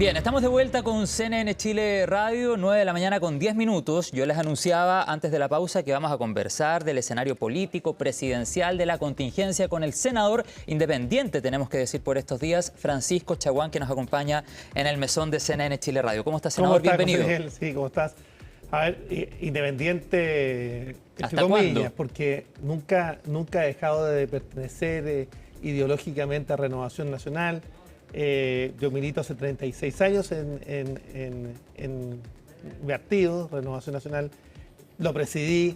Bien, estamos de vuelta con CNN Chile Radio, 9 de la mañana con 10 minutos. Yo les anunciaba antes de la pausa que vamos a conversar del escenario político, presidencial, de la contingencia con el senador independiente, tenemos que decir por estos días, Francisco Chaguán, que nos acompaña en el mesón de CNN Chile Radio. ¿Cómo está, senador? ¿Cómo está, bienvenido. José Miguel? Sí, ¿cómo estás? A ver, independiente, ¿Hasta cuándo? porque nunca he dejado de pertenecer ideológicamente a Renovación Nacional. Yo milito hace 36 años en mi partido, Renovación Nacional. Lo presidí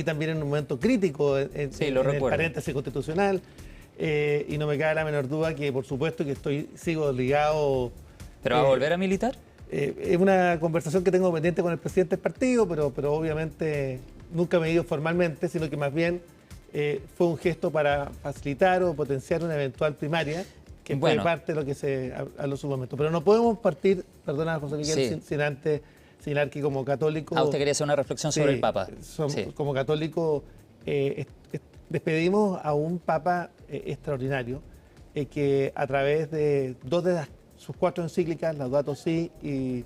también en un momento crítico en el paréntesis constitucional. Y no me cabe la menor duda que, por supuesto, que sigo ligado. ¿Pero va a volver a militar? Es una conversación que tengo pendiente con el presidente del partido, pero obviamente nunca me he ido formalmente, sino que más bien fue un gesto para facilitar o potenciar una eventual primaria, que fue parte de lo que se habló en su momento. Pero no podemos partir, perdona, José Miguel, sin antes señalar que como católico... usted quería hacer una reflexión sobre el Papa. Como católico despedimos a un Papa extraordinario, que a través de dos de sus 4 encíclicas, Laudato Si y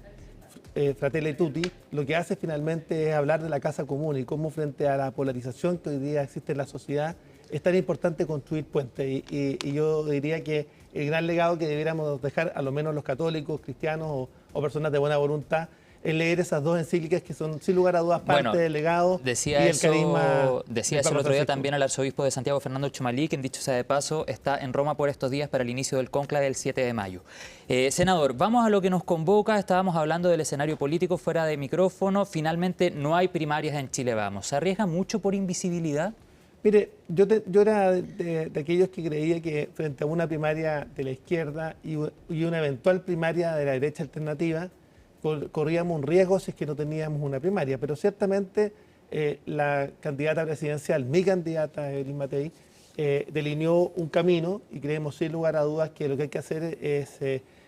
Fratelli Tutti, lo que hace finalmente es hablar de la casa común y cómo frente a la polarización que hoy día existe en la sociedad es tan importante construir puentes. Y yo diría que el gran legado que debiéramos dejar, a lo menos los católicos, cristianos o personas de buena voluntad, es leer esas 2 encíclicas que son, sin lugar a dudas, parte del legado y el carisma. Decía eso el otro día también el arzobispo de Santiago, Fernando Chumalí, que, dicho sea de paso, está en Roma por estos días para el inicio del cónclave del 7 de mayo. Senador, vamos a lo que nos convoca. Estábamos hablando del escenario político fuera de micrófono. Finalmente no hay primarias en Chile Vamos. ¿Se arriesga mucho por invisibilidad? Mire, yo era de aquellos que creía que frente a una primaria de la izquierda y una eventual primaria de la derecha alternativa, corríamos un riesgo si es que no teníamos una primaria. Pero ciertamente la candidata presidencial, mi candidata, Evelyn Matei, delineó un camino y creemos sin lugar a dudas que lo que hay que hacer es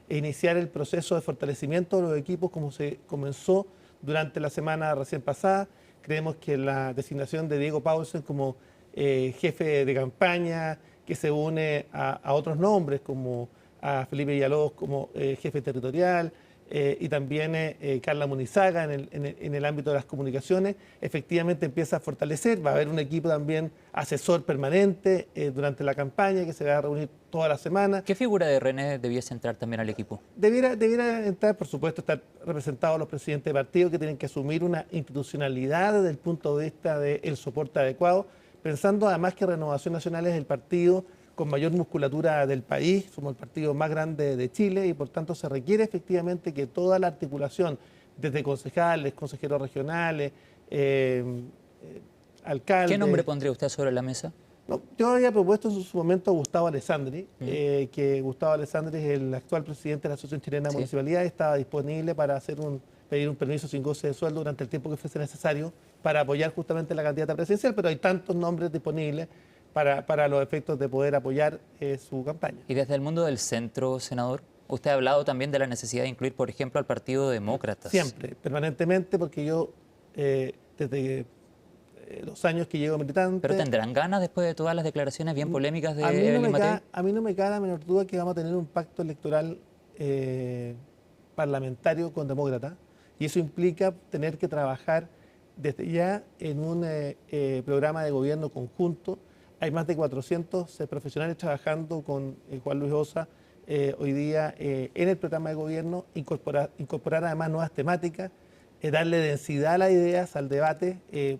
iniciar el proceso de fortalecimiento de los equipos como se comenzó durante la semana recién pasada. Creemos que la designación de Diego Paulsen como jefe de campaña, que se une a otros nombres como a Felipe Villalobos como jefe territorial, y también Carla Munizaga en el ámbito de las comunicaciones, efectivamente empieza a fortalecer. Va a haber un equipo también asesor permanente durante la campaña que se va a reunir toda la semana. ¿Qué figura de René debiese entrar también al equipo? Debiera entrar, por supuesto, estar representados los presidentes de partido que tienen que asumir una institucionalidad desde el punto de vista del soporte adecuado, pensando además que Renovación Nacional es el partido con mayor musculatura del país, somos el partido más grande de Chile y por tanto se requiere efectivamente que toda la articulación, desde concejales, consejeros regionales, alcaldes... ¿Qué nombre pondría usted sobre la mesa? No, yo había propuesto en su momento a Gustavo Alessandri, que Gustavo Alessandri es el actual presidente de la Asociación Chilena de Municipalidades, estaba disponible para pedir un permiso sin goce de sueldo durante el tiempo que fuese necesario para apoyar justamente la candidata presidencial, pero hay tantos nombres disponibles para los efectos de poder apoyar su campaña. Y desde el mundo del centro, senador, usted ha hablado también de la necesidad de incluir, por ejemplo, al Partido Demócrata. Siempre, permanentemente, porque yo desde los años que llevo militante... ¿Pero tendrán ganas después de todas las declaraciones bien polémicas de Evelyn Matei? A mí no me cabe la menor duda que vamos a tener un pacto electoral parlamentario con demócratas, y eso implica tener que trabajar desde ya en un programa de gobierno conjunto. Hay más de 400 profesionales trabajando con Juan Luis Ossa hoy día en el programa de gobierno, incorporar además nuevas temáticas, darle densidad a las ideas, al debate.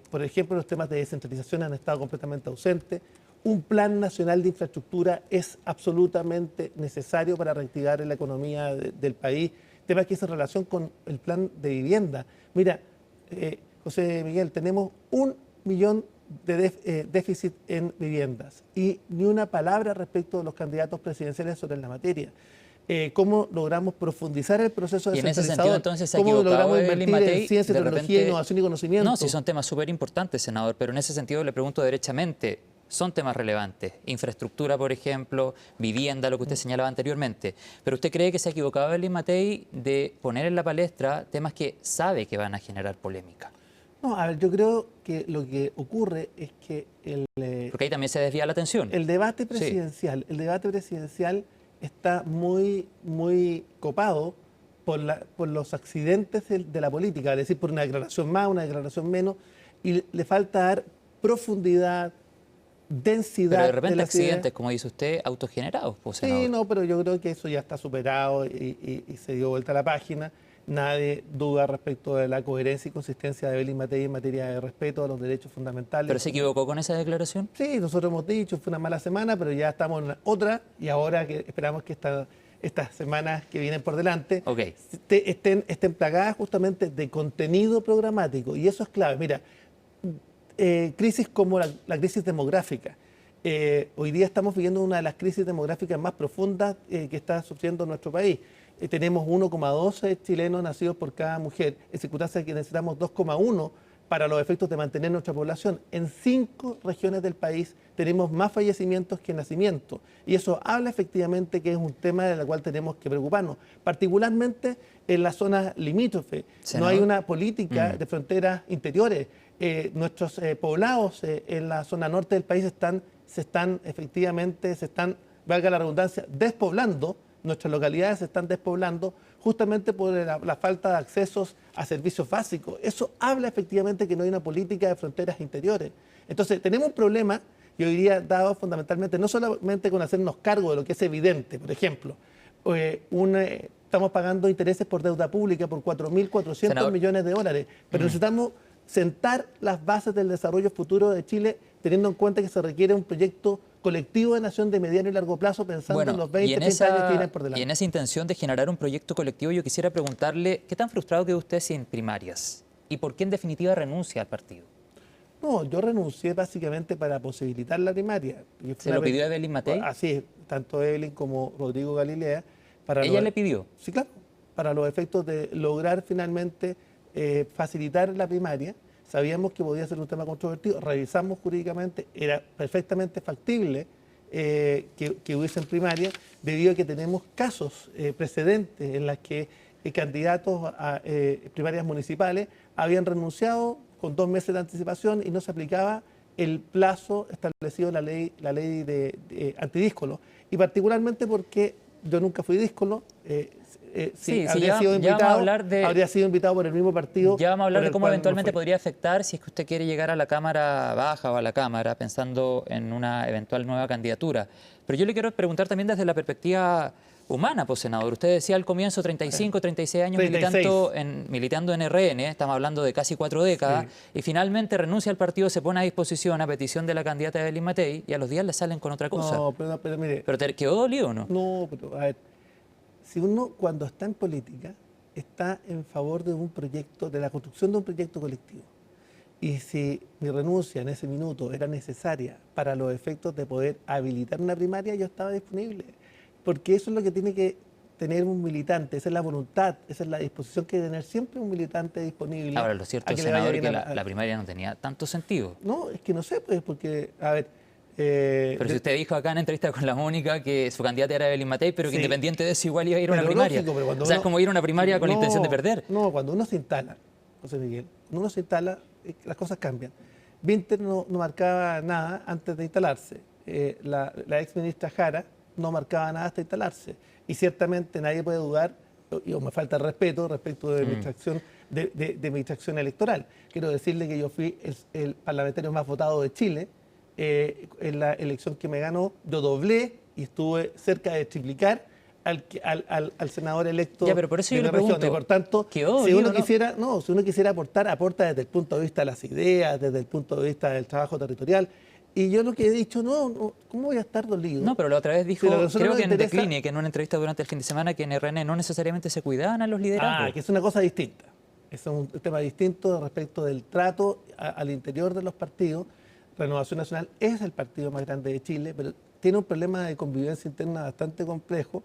Por ejemplo, los temas de descentralización han estado completamente ausentes. Un plan nacional de infraestructura es absolutamente necesario para reactivar la economía del país. Temas que hacen relación con el plan de vivienda. Mira, José Miguel, tenemos 1 millón de déficit en viviendas y ni una palabra respecto de los candidatos presidenciales sobre la materia. ¿Cómo logramos profundizar el proceso de descentralizador? Y en ese sentido, entonces, ¿se ha ¿Cómo equivocado logramos Evelyn invertir Matei? en ciencia, tecnología, innovación y conocimiento? No, sí son temas súper importantes, senador, pero en ese sentido le pregunto derechamente, son temas relevantes. Infraestructura, por ejemplo, vivienda, lo que usted señalaba anteriormente. Pero ¿usted cree que se ha equivocado Evelyn Matei de poner en la palestra temas que sabe que van a generar polémica? No, a ver, yo creo que lo que ocurre es que porque ahí también se desvía la atención. El debate presidencial está muy copado por los accidentes de la política, es decir, por una declaración más, una declaración menos, y le falta dar profundidad, densidad. Pero de repente las ideas. accidentes, como dice usted, autogenerados, pues, senador. Sí, no, pero yo creo que eso ya está superado y se dio vuelta a la página. Nadie duda respecto de la coherencia y consistencia de Evelyn Matei en materia de respeto a los derechos fundamentales. ¿Pero se equivocó con esa declaración? Sí, nosotros hemos dicho, fue una mala semana, pero ya estamos en otra y ahora que esperamos que estas semanas que vienen por delante Okay. estén plagadas justamente de contenido programático. Y eso es clave. Mira, crisis como la crisis demográfica. Hoy día estamos viviendo una de las crisis demográficas más profundas que está sufriendo nuestro país. Tenemos 1,12 chilenos nacidos por cada mujer, en circunstancias que necesitamos 2,1 para los efectos de mantener nuestra población. En 5 regiones del país tenemos más fallecimientos que nacimientos. Y eso habla efectivamente que es un tema del cual tenemos que preocuparnos, particularmente en las zonas limítrofes. No hay una política de fronteras interiores. Nuestros poblados en la zona norte del país se están, valga la redundancia, despoblando. Nuestras localidades se están despoblando justamente por la falta de accesos a servicios básicos. Eso habla efectivamente que no hay una política de fronteras interiores. Entonces, tenemos un problema, yo diría, dado fundamentalmente, no solamente con hacernos cargo de lo que es evidente, por ejemplo, estamos pagando intereses por deuda pública por 4.400 millones de dólares, pero necesitamos sentar las bases del desarrollo futuro de Chile, teniendo en cuenta que se requiere un proyecto colectivo de nación de mediano y largo plazo, pensando en los 20, 30 años que vienen por delante. Y en esa intención de generar un proyecto colectivo, yo quisiera preguntarle, ¿qué tan frustrado quedó usted sin primarias? ¿Y por qué en definitiva renuncia al partido? No, yo renuncié básicamente para posibilitar la primaria. ¿Se lo pidió Evelyn Matei? Así es, tanto Evelyn como Rodrigo Galilea. ¿Ella le pidió? Sí, claro, para los efectos de lograr finalmente facilitar la primaria. Sabíamos que podía ser un tema controvertido, revisamos jurídicamente, era perfectamente factible que hubiesen primaria, debido a que tenemos casos precedentes en las que candidatos a primarias municipales habían renunciado con 2 meses de anticipación y no se aplicaba el plazo establecido en la ley de antidíscolo. Y particularmente porque yo nunca fui díscolo. Habría sido invitado por el mismo partido. Ya vamos a hablar de cómo eventualmente podría afectar si es que usted quiere llegar a la Cámara Baja o a la Cámara pensando en una eventual nueva candidatura. Pero yo le quiero preguntar también desde la perspectiva humana, pues, senador. Usted decía al comienzo 35, 36 años 36. militando en RN, estamos hablando de casi 4 décadas, y finalmente renuncia al partido, se pone a disposición a petición de la candidata Evelyn Matei y a los días le salen con otra cosa. No, pero mire. ¿Pero te quedó dolido o no? No, pero a ver, si uno cuando está en política está en favor de un proyecto, de la construcción de un proyecto colectivo, y si mi renuncia en ese minuto era necesaria para los efectos de poder habilitar una primaria, yo estaba disponible. Porque eso es lo que tiene que tener un militante, esa es la voluntad, esa es la disposición que debe tener siempre un militante disponible. Ahora, lo cierto es, senador, que la primaria no tenía tanto sentido. No, es que no sé, pues, porque, a ver... pero si usted dijo acá en entrevista con la Mónica que su candidata era Evelyn Matei, pero que independiente de eso igual iba a ir a una primaria. Lógico, o sea, es como ir a una primaria con la intención de perder. No, cuando uno se instala, José Miguel, cuando uno se instala, las cosas cambian. Vinter no marcaba nada antes de instalarse. La ex ministra Jara no marcaba nada hasta instalarse. Y ciertamente nadie puede dudar, o me falta el respeto respecto de mi extracción electoral. Quiero decirle que yo fui el parlamentario más votado de Chile. En la elección que me ganó, yo doblé y estuve cerca de triplicar al senador electo. Ya, pero por eso yo le pregunto, por tanto, si uno quisiera aportar, aporta desde el punto de vista de las ideas, desde el punto de vista del trabajo territorial. Y yo lo que he dicho, ¿cómo voy a estar dolido? No, pero la otra vez dijo, creo que en Decline, que en una entrevista durante el fin de semana, que en RN no necesariamente se cuidaban a los liderazgos. Que es una cosa distinta. Es un tema distinto respecto del trato al interior de los partidos. Renovación Nacional es el partido más grande de Chile, pero tiene un problema de convivencia interna bastante complejo.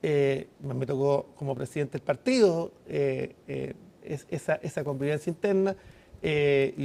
Me tocó como presidente del partido esa convivencia interna y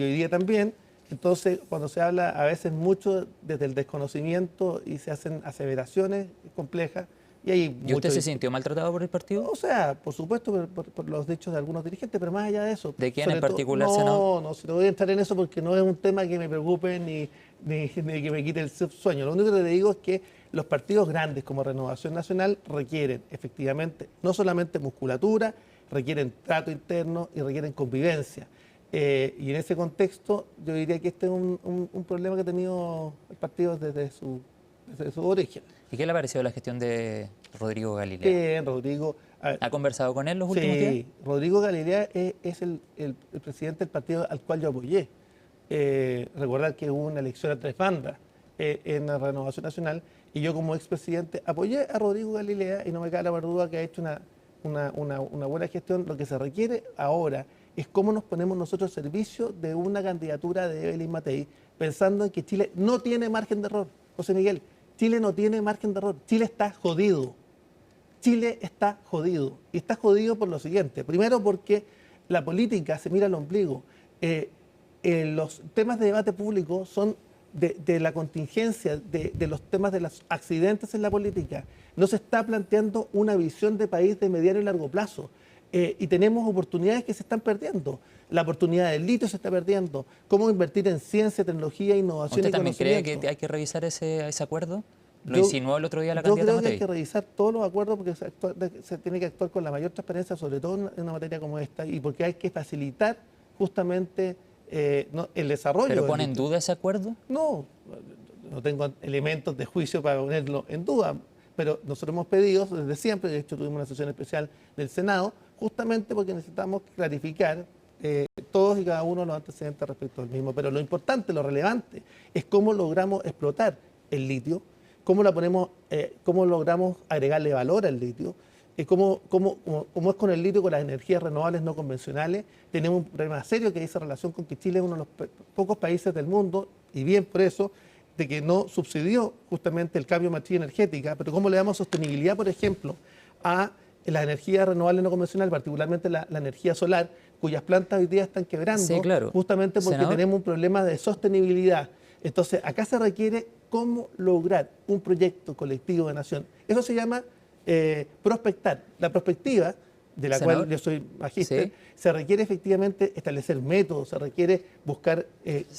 hoy día también. Entonces, cuando se habla a veces mucho desde el desconocimiento y se hacen aseveraciones complejas. ¿Y usted se sintió maltratado por el partido? O sea, por supuesto, por los dichos de algunos dirigentes, pero más allá de eso. ¿De quién en particular, senador? No voy a entrar en eso porque no es un tema que me preocupe ni que me quite el sueño. Lo único que le digo es que los partidos grandes como Renovación Nacional requieren efectivamente no solamente musculatura, requieren trato interno y requieren convivencia. Y en ese contexto yo diría que este es un problema que ha tenido el partido desde su origen. ¿Y qué le ha parecido la gestión de Rodrigo Galilea? Bien, Rodrigo. ¿Ha conversado con él los últimos días? Sí, Rodrigo Galilea es el presidente del partido al cual yo apoyé. Recordar que hubo una elección a 3 bandas en la Renovación Nacional y yo como expresidente apoyé a Rodrigo Galilea y no me cabe la menor duda que ha hecho una buena gestión. Lo que se requiere ahora es cómo nos ponemos nosotros al servicio de una candidatura de Evelyn Matei, pensando en que Chile no tiene margen de error. José Miguel, Chile no tiene margen de error. Chile está jodido. Chile está jodido. Y está jodido por lo siguiente. Primero porque la política se mira al ombligo. Los temas de debate público son de la contingencia, de los temas de los accidentes en la política. No se está planteando una visión de país de mediano y largo plazo. Y tenemos oportunidades que se están perdiendo. La oportunidad del litio se está perdiendo. ¿Cómo invertir en ciencia, tecnología, innovación y conocimiento? ¿Usted también cree que hay que revisar ese acuerdo? ¿Lo insinuó el otro día la candidata Yo creo que Matei? hay que revisar todos los acuerdos porque se tiene que actuar con la mayor transparencia, sobre todo en una materia como esta, y porque hay que facilitar justamente el desarrollo. ¿Pero pone en duda ese acuerdo? No tengo elementos de juicio para ponerlo en duda, pero nosotros hemos pedido desde siempre, de hecho tuvimos una sesión especial del Senado, justamente porque necesitamos clarificar todos y cada uno de los antecedentes respecto al mismo. Pero lo importante, lo relevante, es cómo logramos explotar el litio, cómo logramos agregarle valor al litio, cómo es con el litio, con las energías renovables no convencionales. Tenemos un problema serio que dice relación con que Chile es uno de los pocos países del mundo, y bien por eso, de que no subsidió justamente el cambio de matriz energética, pero cómo le damos sostenibilidad, por ejemplo, a las energías renovables no convencionales, particularmente la energía solar, cuyas plantas hoy día están quebrando, sí, claro, justamente porque tenemos un problema de sostenibilidad. Entonces, acá se requiere cómo lograr un proyecto colectivo de nación. Eso se llama prospectar. La prospectiva, de la cual yo soy magíster, se requiere efectivamente establecer métodos, se requiere buscar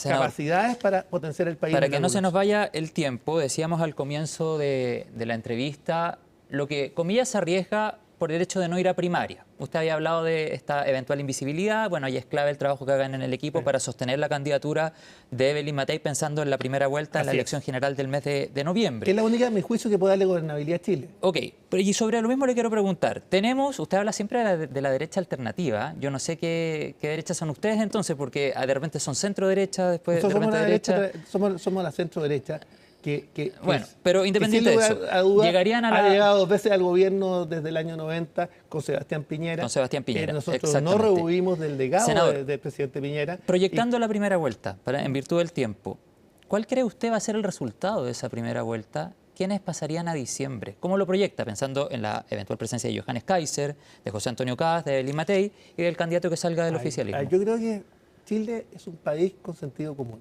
capacidades para potenciar el país. Para que no se nos vaya el tiempo, decíamos al comienzo de la entrevista, lo que, comillas, se arriesga por el hecho de no ir a primaria. Usted había hablado de esta eventual invisibilidad. Bueno, ahí es clave el trabajo que hagan en el equipo para sostener la candidatura de Evelyn Matei pensando en la primera vuelta en la elección general del mes de noviembre. Que es la única, a mi juicio, que puede darle gobernabilidad a Chile. Ok, y sobre lo mismo le quiero preguntar. Usted habla siempre de la derecha alternativa. Yo no sé qué derecha son ustedes entonces, porque de repente son centro-derecha, después de repente derecha. Somos la centro-derecha. Bueno, pero independiente de eso, llegarían ha llegado 2 veces al gobierno desde el año 90 con Sebastián Piñera. Con Sebastián Piñera, nosotros no rehuimos del legado del presidente Piñera. Proyectando la primera vuelta, en virtud del tiempo, ¿cuál cree usted va a ser el resultado de esa primera vuelta? ¿Quiénes pasarían a diciembre? ¿Cómo lo proyecta? Pensando en la eventual presencia de Johannes Kaiser, de José Antonio Caz, de Evelyn Matei y del candidato que salga del oficialismo. Yo creo que Chile es un país con sentido común.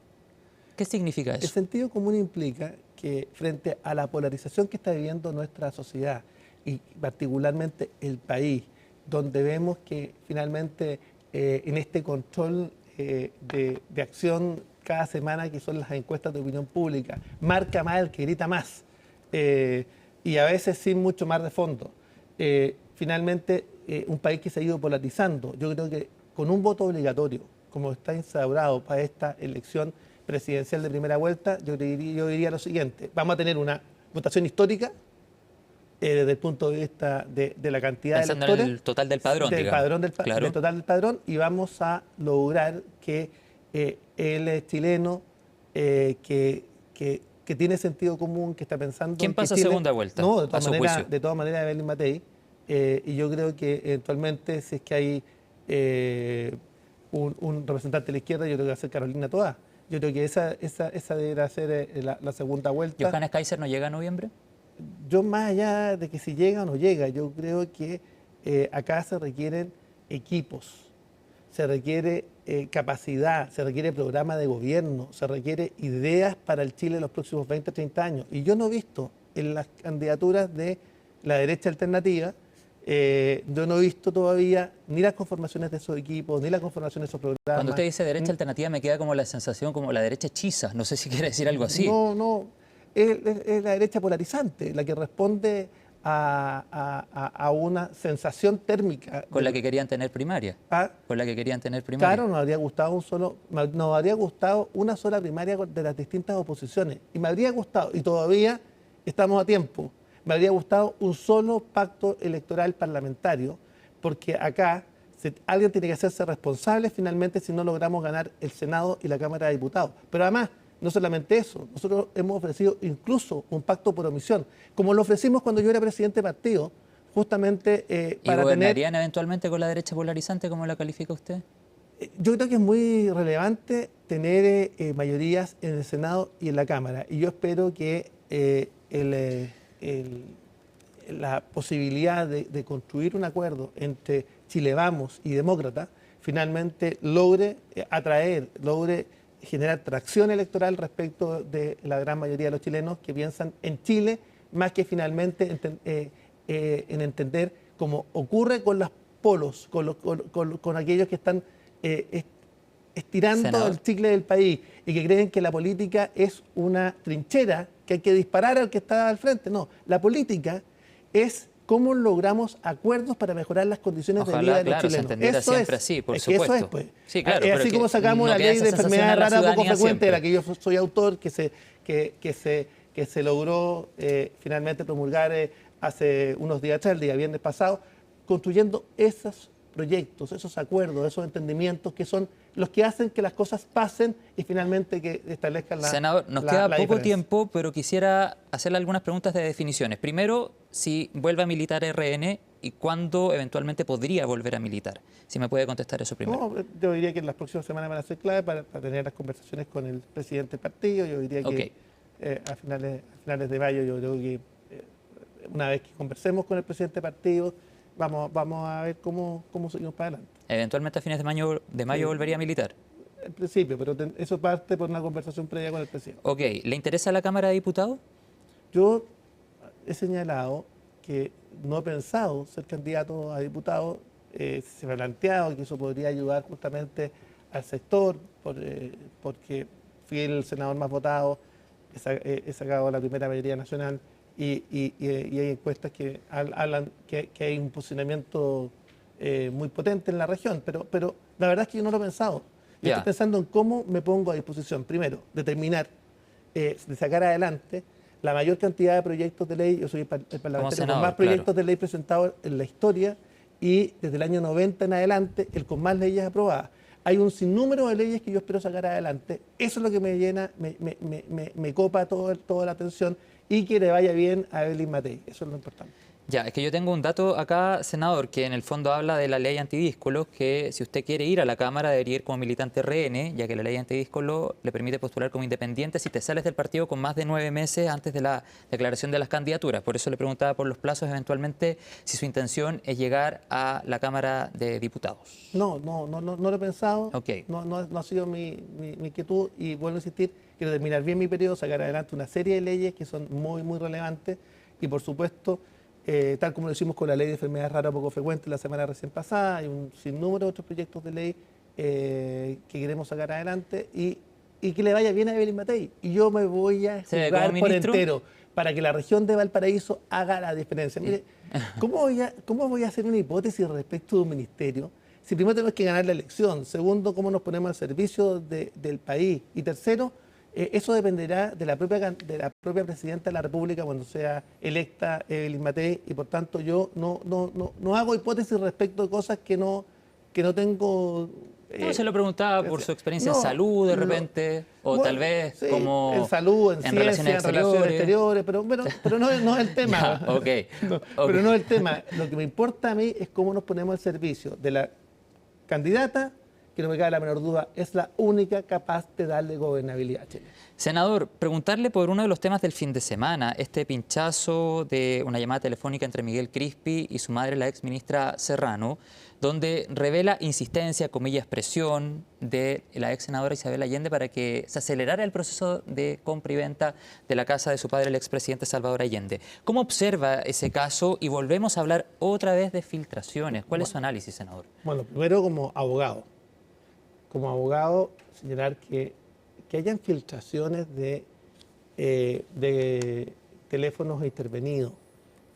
¿Qué significa eso? El sentido común implica que frente a la polarización que está viviendo nuestra sociedad y particularmente el país, donde vemos que finalmente en este control de acción cada semana, que son las encuestas de opinión pública, marca más el que grita más, y a veces sin mucho más de fondo. Finalmente, un país que se ha ido polarizando, yo creo que con un voto obligatorio, como está instaurado para esta elección presidencial de primera vuelta, yo diría lo siguiente: vamos a tener una votación histórica desde el punto de vista de la cantidad pensando de electores, en el total del padrón, del total del padrón, y vamos a lograr que el chileno que tiene sentido común, que está pensando... ¿Quién pasa a segunda vuelta? No, de todas maneras Evelyn Matei, y yo creo que eventualmente, si es que hay un representante de la izquierda, yo creo que va a ser Carolina Toá. Yo creo que esa deberá ser la segunda vuelta. ¿Johannes Kaiser no llega a noviembre? Yo, más allá de que si llega o no llega, yo creo que acá se requieren equipos, se requiere capacidad, se requiere programa de gobierno, se requiere ideas para el Chile en los próximos 20, 30 años. Y yo no he visto en las candidaturas de la derecha alternativa Yo no he visto todavía ni las conformaciones de esos equipos, ni las conformaciones de esos programas. Cuando usted dice derecha alternativa me queda como la sensación como la derecha hechiza. No sé si quiere decir algo así. No, es la derecha polarizante, la que responde a una sensación térmica. Con la que querían tener primaria. ¿Ah? Con la que querían tener primaria. Claro, nos habría gustado una sola primaria de las distintas oposiciones. Y me habría gustado, y todavía estamos a tiempo, me habría gustado un solo pacto electoral parlamentario, porque acá alguien tiene que hacerse responsable finalmente si no logramos ganar el Senado y la Cámara de Diputados. Pero además, no solamente eso, nosotros hemos ofrecido incluso un pacto por omisión, como lo ofrecimos cuando yo era presidente de partido, justamente para ¿Y gobernarían eventualmente con la derecha polarizante, como la califica usted? Yo creo que es muy relevante tener mayorías en el Senado y en la Cámara, y yo espero que la posibilidad de construir un acuerdo entre Chile Vamos y Demócrata finalmente logre atraer, logre generar tracción electoral respecto de la gran mayoría de los chilenos que piensan en Chile, más que finalmente en entender cómo ocurre con los polos, con aquellos que están estirando Senador. el chicle del país y que creen que la política es una trinchera, que hay que disparar al que está al frente. No, la política es cómo logramos acuerdos para mejorar las condiciones de vida de los chilenos. Se entendiera eso siempre es, así, por es supuesto. Eso es, pues. Sí, claro, así como sacamos la ley de enfermedades raras poco frecuentes, de la que yo soy autor, que se logró finalmente promulgar hace unos días atrás, el día viernes pasado, construyendo esos proyectos, esos acuerdos, esos entendimientos que son los que hacen que las cosas pasen y finalmente que establezcan la Senador, nos queda poco diferencia. tiempo, pero quisiera hacerle algunas preguntas de definiciones. Primero, si vuelve a militar RN y cuándo eventualmente podría volver a militar. Si me puede contestar eso primero. No, yo diría que las próximas semanas van a ser clave para tener las conversaciones con el presidente del partido. Yo diría que a finales de mayo, yo creo que una vez que conversemos con el presidente del partido, vamos a ver cómo seguimos para adelante. Eventualmente a fines de mayo volvería a militar. En principio, pero eso parte por una conversación previa con el presidente. Ok, ¿le interesa la Cámara de Diputados? Yo he señalado que no he pensado ser candidato a diputado. Se me ha planteado que eso podría ayudar justamente al sector, porque fui el senador más votado, he sacado la primera mayoría nacional y hay encuestas que hablan que hay un posicionamiento muy potente en la región, pero la verdad es que yo no lo he pensado. Yo estoy pensando en cómo me pongo a disposición, primero, de terminar, de sacar adelante la mayor cantidad de proyectos de ley. Yo soy el parlamentario senador, con más proyectos de ley presentados en la historia y desde el año 90 en adelante, el con más leyes aprobadas. Hay un sinnúmero de leyes que yo espero sacar adelante. Eso es lo que me llena, me copa toda la atención y que le vaya bien a Evelyn Matei. Eso es lo importante. Ya, es que yo tengo un dato acá, senador, que en el fondo habla de la ley antidíscolos, que si usted quiere ir a la Cámara debería ir como militante RN, ya que la ley antidíscolos le permite postular como independiente si te sales del partido con más de 9 meses antes de la declaración de las candidaturas. Por eso le preguntaba por los plazos, eventualmente, si su intención es llegar a la Cámara de Diputados. No lo he pensado. Okay. No ha sido mi inquietud y vuelvo a insistir, quiero terminar bien mi periodo, sacar adelante una serie de leyes que son muy, muy relevantes y, por supuesto, tal como lo hicimos con la ley de enfermedades raras poco frecuentes la semana recién pasada, hay un sinnúmero de otros proyectos de ley que queremos sacar adelante y que le vaya bien a Evelyn Matei. Y yo me voy a jugar por entero para que la región de Valparaíso haga la diferencia. Mire, ¿cómo voy a hacer una hipótesis respecto de un ministerio? Si primero tenemos que ganar la elección, segundo, cómo nos ponemos al servicio del país y tercero, eso dependerá de la propia presidenta de la República cuando sea electa Evelyn Matei y por tanto yo no hago hipótesis respecto de cosas que no tengo. No, se lo preguntaba por su experiencia en salud de repente, o tal vez sí, como en salud, en ciencia, relaciones exteriores, pero no es el tema. Ya, okay. Pero no es el tema. Lo que me importa a mí es cómo nos ponemos al servicio de la candidata que no me cabe la menor duda, es la única capaz de darle gobernabilidad a Chile. Senador, preguntarle por uno de los temas del fin de semana, este pinchazo de una llamada telefónica entre Miguel Crispi y su madre, la exministra Serrano, donde revela insistencia, comillas, presión de la ex senadora Isabel Allende para que se acelerara el proceso de compra y venta de la casa de su padre, el expresidente Salvador Allende. ¿Cómo observa ese caso? Y volvemos a hablar otra vez de filtraciones. ¿Cuál es su análisis, senador? Bueno, primero como abogado, señalar que hayan filtraciones de teléfonos intervenidos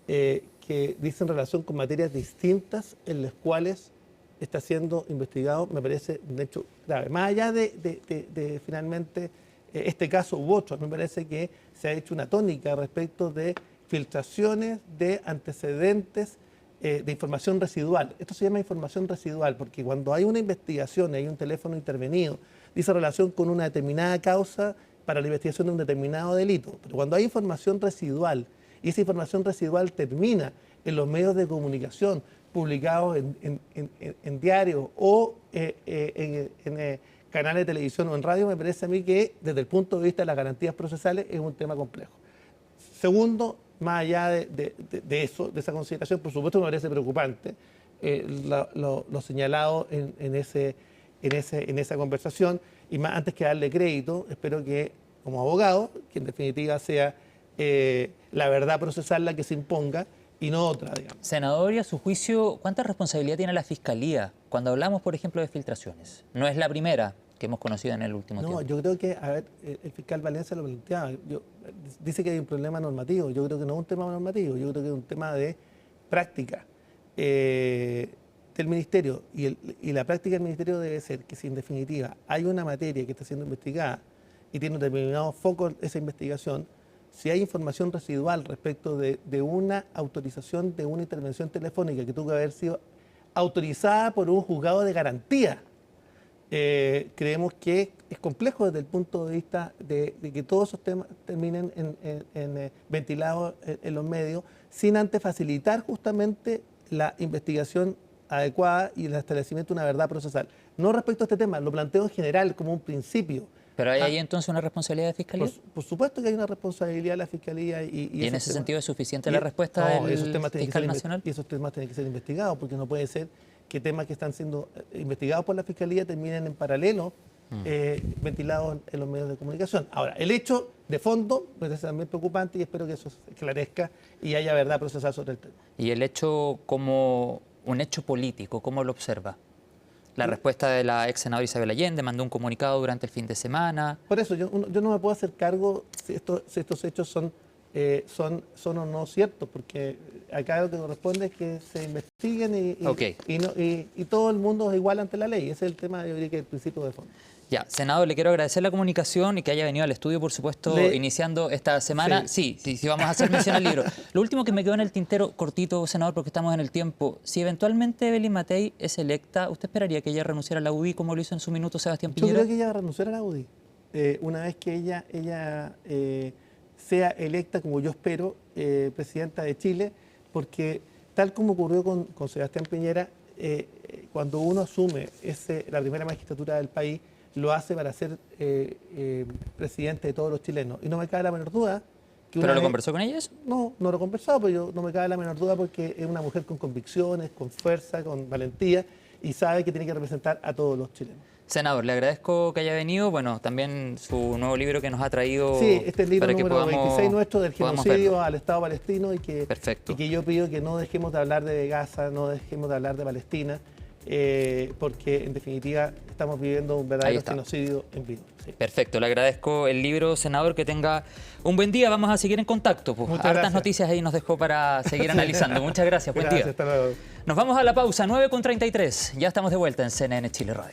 que dicen relación con materias distintas en las cuales está siendo investigado, me parece un hecho grave. Más allá de finalmente este caso u otro, me parece que se ha hecho una tónica respecto de filtraciones de antecedentes de información residual. Esto se llama información residual porque cuando hay una investigación, hay un teléfono intervenido, dice relación con una determinada causa para la investigación de un determinado delito. Pero cuando hay información residual y esa información residual termina en los medios de comunicación publicados en diarios o en canales de televisión o en radio, me parece a mí que desde el punto de vista de las garantías procesales es un tema complejo. Segundo, más allá de eso, de esa consideración, por supuesto me parece preocupante lo señalado en esa conversación, y más antes que darle crédito, espero que como abogado, que en definitiva sea la verdad procesal la que se imponga y no otra, digamos. Senador, y a su juicio, ¿cuánta responsabilidad tiene la Fiscalía cuando hablamos, por ejemplo, de filtraciones? No es la primera que hemos conocido en el último tiempo. No, yo creo que, a ver, el fiscal Valencia lo planteaba, dice que hay un problema normativo, yo creo que no es un tema normativo, yo creo que es un tema de práctica del Ministerio, y la práctica del Ministerio debe ser que si en definitiva hay una materia que está siendo investigada y tiene un determinado foco esa investigación, si hay información residual respecto de una autorización de una intervención telefónica que tuvo que haber sido autorizada por un juzgado de garantía, creemos que es complejo desde el punto de vista de que todos esos temas terminen ventilados en los medios, sin antes facilitar justamente la investigación adecuada y el establecimiento de una verdad procesal. No respecto a este tema, lo planteo en general como un principio. ¿Pero hay ahí entonces una responsabilidad de Fiscalía? Por supuesto que hay una responsabilidad de la Fiscalía. ¿Y en ese sentido es suficiente la respuesta del fiscal nacional? Y esos temas tienen que ser investigados, porque no puede ser que temas que están siendo investigados por la Fiscalía terminen en paralelo ventilados en los medios de comunicación. Ahora, el hecho de fondo me parece también preocupante y espero que eso se esclarezca y haya verdad procesal sobre el tema. ¿Y el hecho como un hecho político, cómo lo observa? La respuesta de la ex senadora Isabel Allende, mandó un comunicado durante el fin de semana. Por eso, yo no me puedo hacer cargo si estos hechos son o no ciertos, porque acá lo que corresponde es que se investiguen y todo el mundo es igual ante la ley. Ese es el tema, yo diría que el principio de fondo. Ya, senador, le quiero agradecer la comunicación y que haya venido al estudio, por supuesto, iniciando esta semana. Sí, vamos a hacer mención al libro. Lo último que me quedó en el tintero, cortito, senador, porque estamos en el tiempo. Si eventualmente Evelyn Matei es electa, ¿usted esperaría que ella renunciara a la UDI como lo hizo en su minuto Sebastián Piñera? Yo creo que ella va a renunciar a la UDI. Una vez que ella sea electa, como yo espero, presidenta de Chile, porque tal como ocurrió con Sebastián Piñera, cuando uno asume la primera magistratura del país, lo hace para ser presidente de todos los chilenos. Y no me cabe la menor duda que ¿Pero lo conversó con ella eso? No lo he conversado, pero no me cabe la menor duda porque es una mujer con convicciones, con fuerza, con valentía y sabe que tiene que representar a todos los chilenos. Senador, le agradezco que haya venido, bueno, también su nuevo libro que nos ha traído. Sí, este es el libro número 26 nuestro del genocidio al Estado palestino y que yo pido que no dejemos de hablar de Gaza, no dejemos de hablar de Palestina, porque en definitiva estamos viviendo un verdadero genocidio en vivo. Sí. Perfecto, le agradezco el libro, senador, que tenga un buen día, vamos a seguir en contacto. Pues, hartas noticias ahí nos dejó para seguir analizando. Muchas gracias, buen día. Hasta luego. Nos vamos a la pausa, 9:33, ya estamos de vuelta en CNN Chile Radio.